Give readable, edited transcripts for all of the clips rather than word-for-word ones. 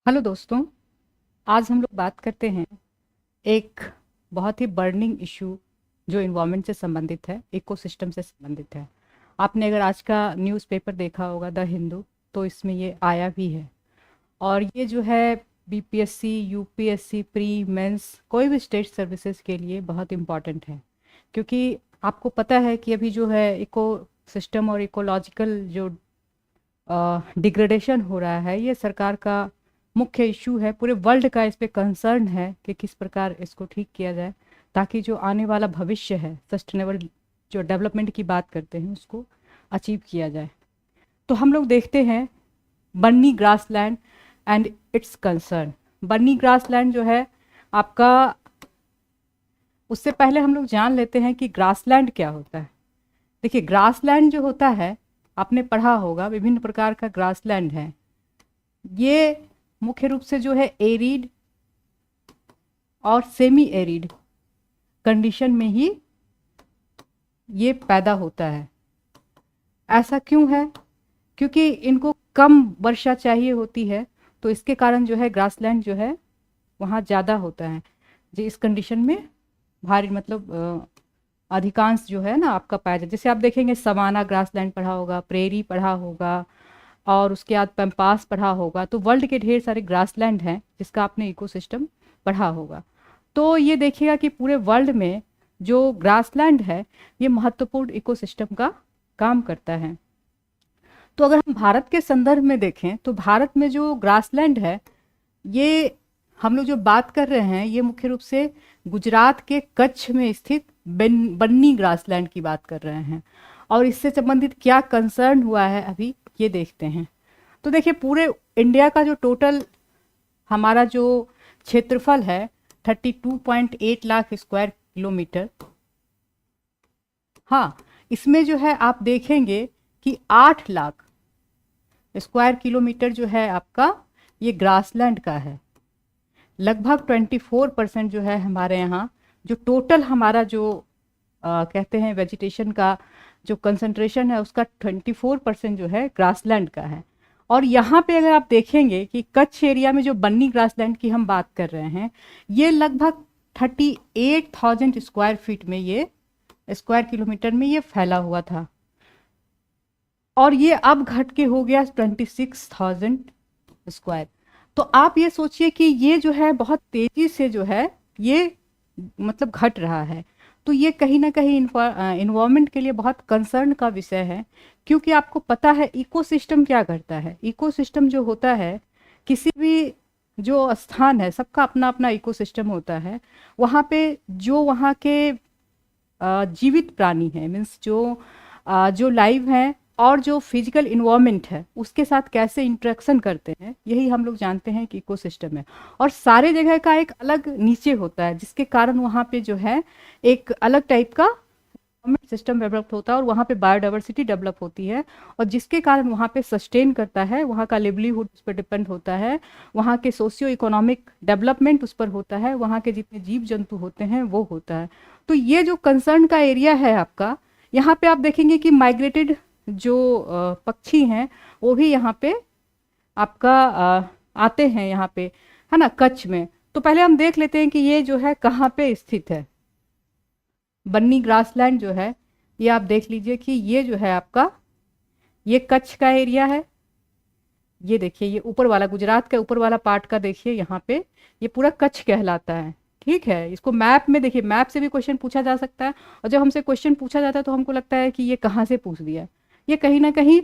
Hello दोस्तों। आज हम लोग बात करते हैं एक बहुत ही बर्निंग इशू जो इन्वायरमेंट से संबंधित है, इकोसिस्टम से संबंधित है। आपने अगर आज का न्यूज़पेपर देखा होगा द हिंदू, तो इसमें ये आया भी है। और ये जो है बीपीएससी, यूपीएससी, प्री मेंस, कोई भी स्टेट सर्विसेज के लिए बहुत इम्पॉर्टेंट है। क्योंकि आपको पता है कि अभी जो है इको सिस्टम और इकोलॉजिकल जो डिग्रेडेशन हो रहा है, ये सरकार का मुख्य इशू है। पूरे वर्ल्ड का इस पे कंसर्न है कि किस प्रकार इसको ठीक किया जाए, ताकि जो आने वाला भविष्य है, सस्टेनेबल जो डेवलपमेंट की बात करते हैं, उसको अचीव किया जाए। तो हम लोग देखते हैं Banni grassland and its concern. Banni grassland जो है आपका, उससे पहले हम लोग जान लेते हैं कि ग्रासलैंड क्या होता है। देखिए, ग्रासलैंड जो होता है, आपने पढ़ा होगा विभिन्न प्रकार का ग्रासलैंड है। ये मुख्य रूप से जो है एरिड और सेमी एरिड कंडीशन में ही ये पैदा होता है। ऐसा क्यों है? क्योंकि इनको कम वर्षा चाहिए होती है, तो इसके कारण जो है ग्रासलैंड जो है वहाँ ज़्यादा होता है। जो इस कंडीशन में भारी मतलब अधिकांश जो है ना आपका पाया जाए। जैसे आप देखेंगे सवाना ग्रासलैंड पढ़ा होगा, प्रेरी पढ़ा होगा, और उसके बाद पैम्पास पढ़ा होगा। तो वर्ल्ड के ढेर सारे ग्रासलैंड हैं जिसका आपने इकोसिस्टम पढ़ा होगा। तो ये देखिएगा कि पूरे वर्ल्ड में जो ग्रासलैंड है, ये महत्वपूर्ण इकोसिस्टम का काम करता है। तो अगर हम भारत के संदर्भ में देखें, तो भारत में जो ग्रासलैंड है, ये हम लोग जो बात कर रहे हैं, ये मुख्य रूप से गुजरात के कच्छ में स्थित बन्नी ग्रासलैंड की बात कर रहे हैं। और इससे संबंधित क्या कंसर्न हुआ है अभी ये देखते हैं। तो देखिए, पूरे इंडिया का जो टोटल हमारा जो क्षेत्रफल है 32.8 लाख स्क्वायर किलोमीटर। हाँ, इसमें जो है आप देखेंगे कि 8 लाख स्क्वायर किलोमीटर जो है आपका ये ग्रासलैंड का है। लगभग 24% जो है हमारे यहाँ जो टोटल हमारा जो कहते हैं वेजिटेशन का जो कंसंट्रेशन है, उसका 24% जो है ग्रासलैंड का है। और यहाँ पे अगर आप देखेंगे कि कच्छ एरिया में जो बन्नी ग्रासलैंड की हम बात कर रहे हैं, ये लगभग 38,000 स्क्वायर फीट में, ये स्क्वायर किलोमीटर में ये फैला हुआ था। और ये अब घट के हो गया 26,000 स्क्वायर। तो आप ये सोचिए कि ये जो है बहुत तेजी से जो है ये मतलब घट रहा है। तो ये कहीं ना कहीं इन्वायरमेंट के लिए बहुत कंसर्न का विषय है। क्योंकि आपको पता है इकोसिस्टम क्या करता है। इकोसिस्टम जो होता है, किसी भी जो स्थान है, सबका अपना अपना इकोसिस्टम होता है। वहाँ पे जो वहाँ के जीवित प्राणी हैं, मीन्स जो लाइव हैं, और जो फिजिकल इन्वायरमेंट है उसके साथ कैसे इंटरेक्शन करते हैं, यही हम लोग जानते हैं कि इकोसिस्टम है। और सारे जगह का एक अलग नीचे होता है, जिसके कारण वहाँ पे जो है एक अलग टाइप का सिस्टम डेवलप होता है, और वहाँ पे बायोडाइवर्सिटी डेवलप होती है, और जिसके कारण वहाँ पे सस्टेन करता है, वहाँ का लिवलीहुड उस पर डिपेंड होता है, वहाँ के सोशियो इकोनॉमिक डेवलपमेंट उस पर होता है, वहाँ के जितने जीव जंतु होते हैं वो होता है। तो ये जो कंसर्न का एरिया है आपका, यहाँ पे आप देखेंगे कि माइग्रेटेड जो पक्षी हैं वो भी यहाँ पे आपका आते हैं यहाँ पे, है ना, कच्छ में। तो पहले हम देख लेते हैं कि ये जो है कहाँ पे स्थित है। बन्नी ग्रासलैंड जो है, ये आप देख लीजिए कि ये जो है आपका, ये कच्छ का एरिया है। ये देखिए, ये ऊपर वाला गुजरात का ऊपर वाला पार्ट का देखिए, यहाँ पे ये पूरा कच्छ कहलाता है। ठीक है, इसको मैप में देखिए, मैप से भी क्वेश्चन पूछा जा सकता है। और जब हमसे क्वेश्चन पूछा जाता है तो हमको लगता है कि ये कहाँ से पूछ दिया। ये कहीं ना कहीं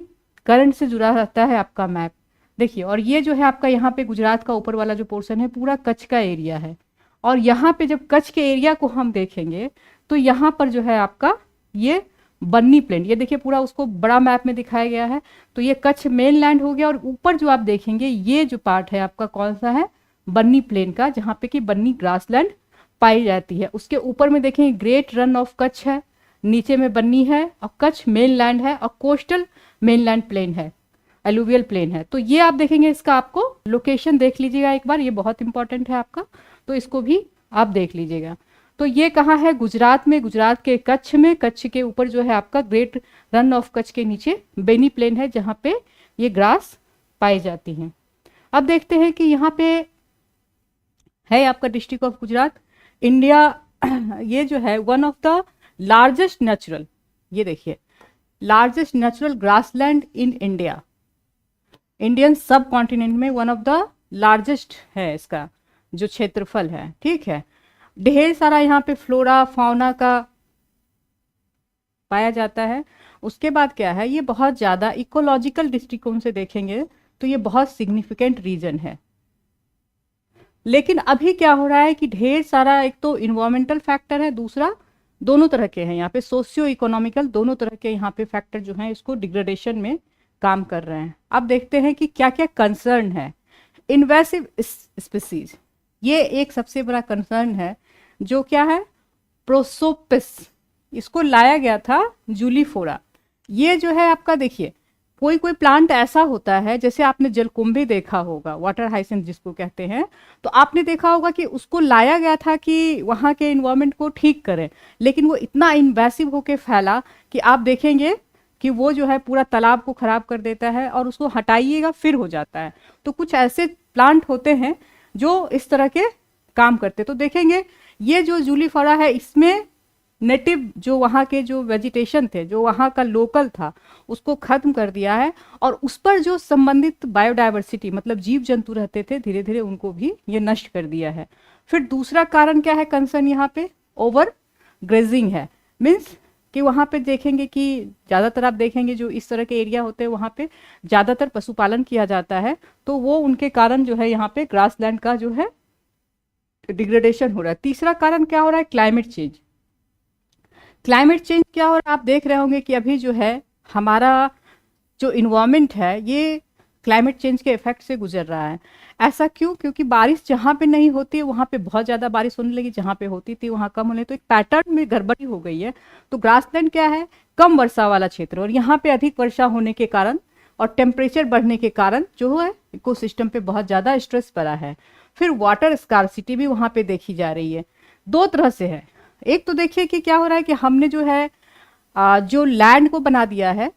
करंट से जुड़ा रहता है आपका मैप। देखिए, और ये जो है आपका यहाँ पे गुजरात का ऊपर वाला जो पोर्शन है, पूरा कच्छ का एरिया है। और यहाँ पे जब कच्छ के एरिया को हम देखेंगे, तो यहाँ पर जो है आपका ये बन्नी प्लेन, ये देखिए पूरा उसको बड़ा मैप में दिखाया गया है। तो ये कच्छ मेन लैंड हो गया। और ऊपर जो आप देखेंगे, ये जो पार्ट है आपका कौन सा है, बन्नी प्लेन का, जहाँ पे कि बन्नी ग्रासलैंड पाई जाती है। उसके ऊपर में देखेंगे ग्रेट रन ऑफ कच्छ है, नीचे में बन्नी है, और कच्छ मेन लैंड है, और कोस्टल मेनलैंड प्लेन है, एलुवियल प्लेन है। तो ये आप देखेंगे, इसका आपको लोकेशन देख लीजिएगा एक बार, ये बहुत इंपॉर्टेंट है आपका, तो इसको भी आप देख लीजिएगा। तो ये कहाँ है, गुजरात में, गुजरात के कच्छ में। कच्छ के ऊपर जो है आपका ग्रेट रन ऑफ कच्छ के नीचे बेनी प्लेन है, जहाँ पे ये ग्रास पाई जाती हैं। अब देखते हैं कि यहाँ पे है आपका डिस्ट्रिक्ट ऑफ गुजरात, इंडिया। ये जो है one of the largest natural, ये देखिए, largest natural grassland in India, Indian सब कॉन्टिनेंट में वन ऑफ द लार्जेस्ट है इसका जो क्षेत्रफल है, ठीक है। ढेर सारा यहाँ पे फ्लोरा फाउना का पाया जाता है। उसके बाद क्या है, ये बहुत ज़्यादा इकोलॉजिकल दृष्टिकोण से देखेंगे तो ये बहुत सिग्निफिकेंट रीजन है। लेकिन अभी क्या हो रहा है कि ढेर सारा, एक तो इन्वायरमेंटल फैक्टर है, दूसरा दोनों तरह के हैं यहाँ पे, सोशियो इकोनॉमिकल, दोनों तरह के यहाँ पे फैक्टर जो हैं इसको डिग्रेडेशन में काम कर रहे हैं। अब देखते हैं कि क्या क्या कंसर्न है। इन्वेसिव स्पीसीज, ये एक सबसे बड़ा कंसर्न है, जो क्या है, प्रोसोपिस, इसको लाया गया था जूलीफोरा। ये जो है आपका, देखिए कोई कोई प्लांट ऐसा होता है, जैसे आपने जलकुंभी देखा होगा, वाटर हाइसेंथ जिसको कहते हैं, तो आपने देखा होगा कि उसको लाया गया था कि वहाँ के इन्वायरमेंट को ठीक करें, लेकिन वो इतना इन्वेसिव होके फैला कि आप देखेंगे कि वो जो है पूरा तालाब को खराब कर देता है, और उसको हटाइएगा फिर हो जाता है। तो कुछ ऐसे प्लांट होते हैं जो इस तरह के काम करते। तो देखेंगे ये जो जूलीफोरा है, इसमें नेटिव जो वहाँ के जो वेजिटेशन थे, जो वहाँ का लोकल था, उसको खत्म कर दिया है, और उस पर जो संबंधित बायोडाइवर्सिटी मतलब जीव जंतु रहते थे, धीरे धीरे उनको भी ये नष्ट कर दिया है। फिर दूसरा कारण क्या है कंसर्न, यहाँ पे ओवर ग्रेजिंग है। मीन्स कि वहाँ पे देखेंगे कि ज़्यादातर आप देखेंगे जो इस तरह के एरिया होते हैं वहाँ पे ज़्यादातर पशुपालन किया जाता है, तो वो उनके कारण जो है यहाँ पे ग्रासलैंड का जो है डिग्रेडेशन हो रहा है। तीसरा कारण क्या हो रहा है, क्लाइमेट चेंज। क्लाइमेट चेंज क्या हो रहा है, आप देख रहे होंगे कि अभी जो है हमारा जो इन्वायरमेंट है ये क्लाइमेट चेंज के इफेक्ट से गुजर रहा है। ऐसा क्यों? क्योंकि बारिश जहाँ पे नहीं होती है वहाँ पे बहुत ज़्यादा बारिश होने लगी, जहाँ पे होती थी वहाँ कम होने, तो एक पैटर्न में गड़बड़ी हो गई है। तो ग्रासलैंड क्या है, कम वर्षा वाला क्षेत्र, और यहाँ पे अधिक वर्षा होने के कारण और टेम्परेचर बढ़ने के कारण जो है इकोसिस्टम पे बहुत ज़्यादा स्ट्रेस पड़ा है। फिर वाटर स्कार्सिटी भी वहाँ पे देखी जा रही है, दो तरह से है। एक तो देखिए कि क्या हो रहा है कि हमने जो है जो लैंड को बना दिया है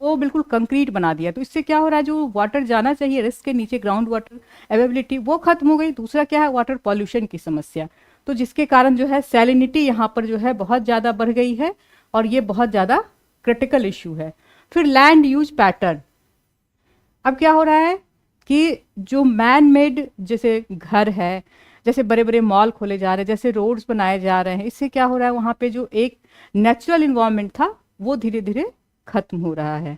वो बिल्कुल कंक्रीट बना दिया, तो इससे क्या हो रहा है, जो वाटर जाना चाहिए रिस्क के नीचे, ग्राउंड वाटर अवेलेबिलिटी वो खत्म हो गई। दूसरा क्या है, वाटर पॉल्यूशन की समस्या, तो जिसके कारण जो है सैलिनिटी यहाँ पर जो है बहुत ज़्यादा बढ़ गई है, और ये बहुत ज़्यादा क्रिटिकल इशू है। फिर लैंड यूज पैटर्न, अब क्या हो रहा है कि जो मैन मेड जैसे घर है, जैसे बड़े बड़े मॉल खोले जा रहे हैं, जैसे रोड्स बनाए जा रहे हैं, इससे क्या हो रहा है, वहाँ पे जो एक नेचुरल इन्वायरमेंट था वो धीरे धीरे खत्म हो रहा है।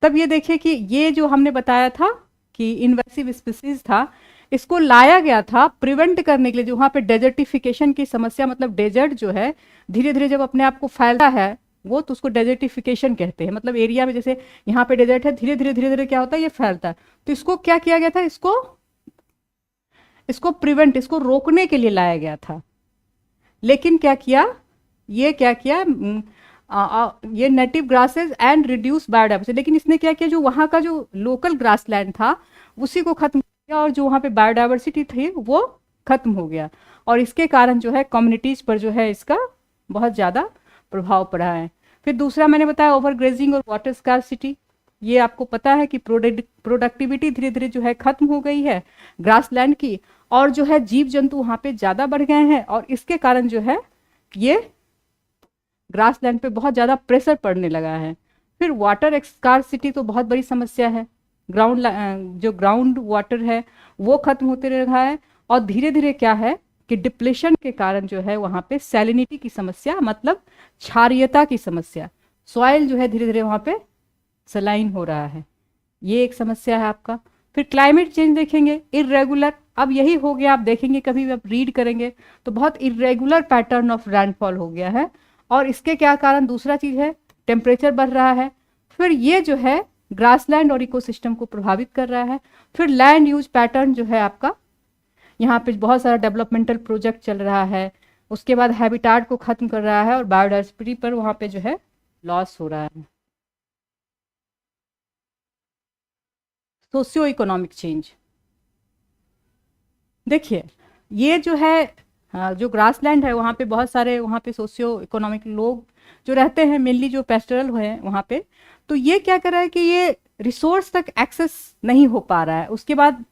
तब ये देखिए कि ये जो हमने बताया था कि इन्वेसिव स्पीसीज था, इसको लाया गया था प्रिवेंट करने के लिए, जो वहाँ पे डेजर्टिफिकेशन की समस्या, मतलब डेजर्ट जो है धीरे धीरे जब अपने आप को फैलता है वो, तो उसको डेजर्टिफिकेशन कहते हैं। मतलब एरिया में जैसे यहाँ पे डेजर्ट है, धीरे धीरे क्या होता है, ये फैलता है। तो इसको क्या किया गया था, इसको प्रिवेंट, इसको रोकने के लिए लाया गया था। लेकिन क्या किया, ये native grasses and reduce biodiversity, लेकिन इसने क्या किया, जो वहाँ का जो लोकल ग्रासलैंड था उसी को खत्म किया, और जो वहाँ पे बायोडाइवर्सिटी थी वो खत्म हो गया, और इसके कारण जो है कम्युनिटीज पर जो है इसका बहुत ज़्यादा प्रभाव पड़ा है। फिर दूसरा मैंने बताया ओवर ग्रेजिंग और वाटर स्कार्सिटी, ये आपको पता है कि प्रोडक्टिविटी धीरे धीरे जो है खत्म हो गई है ग्रासलैंड की, और जो है जीव जंतु वहाँ पे ज़्यादा बढ़ गए हैं, और इसके कारण जो है ये ग्रासलैंड पे बहुत ज़्यादा प्रेशर पड़ने लगा है। फिर वाटर स्कार्सिटी तो बहुत बड़ी समस्या है, जो ग्राउंड वाटर है वो खत्म होते रहा है, और धीरे धीरे क्या है कि डिप्लेशन के कारण जो है वहाँ पे सैलिनिटी की समस्या, मतलब क्षारीयता की समस्या, सॉइल जो है धीरे धीरे वहाँ पे सलाइन हो रहा है, ये एक समस्या है आपका। फिर क्लाइमेट चेंज देखेंगे, इरेगुलर, अब यही हो गया, आप देखेंगे कभी भी आप रीड करेंगे तो बहुत इरेगुलर पैटर्न ऑफ रैनफॉल हो गया है, और इसके क्या कारण, दूसरा चीज है टेम्परेचर बढ़ रहा है। फिर ये जो है ग्रासलैंड और इकोसिस्टम को प्रभावित कर रहा है। फिर लैंड यूज पैटर्न जो है आपका, यहाँ पे बहुत सारा डेवलपमेंटल प्रोजेक्ट चल रहा है, उसके बाद हैबिटाट को खत्म कर रहा है, और बायोडाइवर्सिटी पर वहाँ पे जो है लॉस हो रहा है। सोशियो इकोनॉमिक चेंज, देखिए ये जो है जो ग्रासलैंड है वहाँ पे बहुत सारे, वहाँ पे सोशियो इकोनॉमिक लोग जो रहते हैं, मेनली जो पेस्टरल हैं वहाँ पे, तो ये क्या कर रहा है कि ये रिसोर्स तक एक्सेस नहीं हो पा रहा है, उसके बाद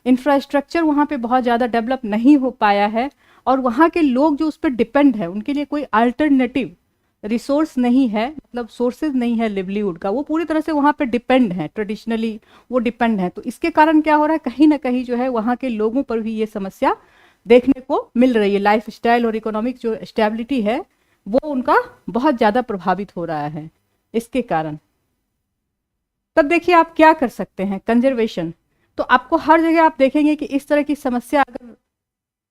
इंफ्रास्ट्रक्चर वहाँ पे बहुत ज़्यादा डेवलप नहीं हो पाया है, और वहाँ के लोग जो उस पर डिपेंड है उनके लिए कोई अल्टरनेटिव रिसोर्स नहीं है, मतलब सोर्सेज नहीं है लिवलीहुड का, वो पूरी तरह से वहाँ पे डिपेंड है, ट्रेडिशनली वो डिपेंड है। तो इसके कारण क्या हो रहा है, कहीं ना कहीं जो है वहाँ के लोगों पर भी ये समस्या देखने को मिल रही है। लाइफ स्टाइल और इकोनॉमिक जो स्टेबिलिटी है वो उनका बहुत ज़्यादा प्रभावित हो रहा है इसके कारण। तब देखिए आप क्या कर सकते हैं, कंजर्वेशन। तो आपको हर जगह आप देखेंगे कि इस तरह की समस्या अगर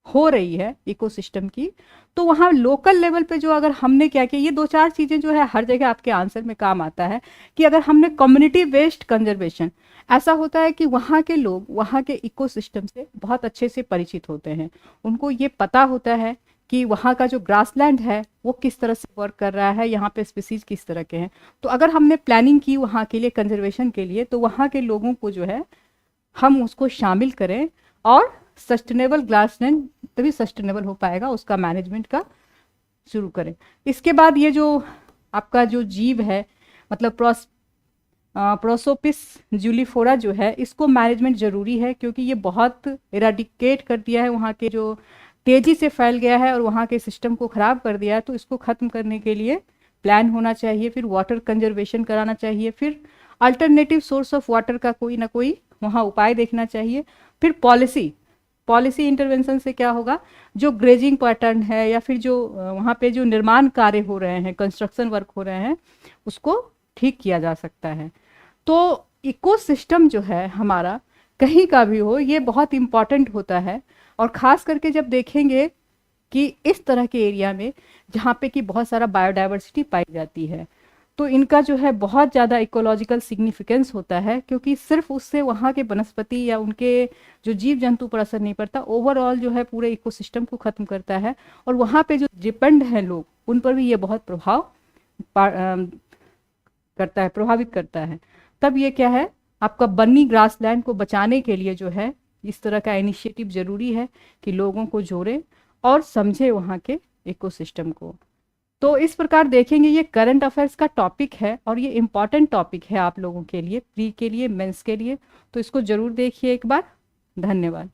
हो रही है इकोसिस्टम की, तो वहाँ लोकल लेवल पे जो अगर हमने क्या किया, ये दो चार चीज़ें जो है हर जगह आपके आंसर में काम आता है कि अगर हमने कम्युनिटी बेस्ड कंजर्वेशन, ऐसा होता है कि वहाँ के लोग वहाँ के इकोसिस्टम से बहुत अच्छे से परिचित होते हैं, उनको ये पता होता है कि वहाँ का जो ग्रासलैंड है वो किस तरह से वर्क कर रहा है, यहाँ पे स्पीसीज किस तरह के हैं। तो अगर हमने प्लानिंग की वहाँ के लिए कंजर्वेशन के लिए, तो वहाँ के लोगों को जो है हम उसको शामिल करें, और सस्टेनेबल ग्रासलैंड तभी सस्टेनेबल हो पाएगा, उसका मैनेजमेंट का शुरू करें। इसके बाद ये जो आपका जो जीव है, मतलब प्रोसोपिस जूलीफोरा जो है, इसको मैनेजमेंट ज़रूरी है, क्योंकि ये बहुत इराडिकेट कर दिया है, वहाँ के जो तेज़ी से फैल गया है और वहाँ के सिस्टम को ख़राब कर दिया है। तो इसको ख़त्म करने के लिए प्लान होना चाहिए, फिर वाटर कंजर्वेशन कराना चाहिए, फिर अल्टरनेटिव सोर्स ऑफ वाटर का कोई ना कोई वहाँ उपाय देखना चाहिए, फिर पॉलिसी इंटरवेंशन से क्या होगा, जो ग्रेजिंग पैटर्न है या फिर जो वहाँ पे जो निर्माण कार्य हो रहे हैं, कंस्ट्रक्शन वर्क हो रहे हैं, उसको ठीक किया जा सकता है। तो इकोसिस्टम जो है हमारा कहीं का भी हो, ये बहुत इम्पॉर्टेंट होता है, और ख़ास करके जब देखेंगे कि इस तरह के एरिया में जहाँ पे कि बहुत सारा बायोडाइवर्सिटी पाई जाती है, तो इनका जो है बहुत ज़्यादा इकोलॉजिकल सिग्निफिकेंस होता है, क्योंकि सिर्फ उससे वहाँ के वनस्पति या उनके जो जीव जंतु पर असर नहीं पड़ता, ओवरऑल जो है पूरे इकोसिस्टम को ख़त्म करता है, और वहाँ पे जो डिपेंड हैं लोग, उन पर भी ये बहुत करता है, प्रभावित करता है। तब ये क्या है, आपका बन्नी ग्रासलैंड को बचाने के लिए जो है इस तरह का इनिशिएटिव ज़रूरी है कि लोगों को जोड़े और समझे वहाँ के इकोसिस्टम को। तो इस प्रकार देखेंगे, ये करंट अफेयर्स का टॉपिक है और ये इम्पॉर्टेंट टॉपिक है आप लोगों के लिए, प्री के लिए, मेंस के लिए, तो इसको ज़रूर देखिए एक बार। धन्यवाद।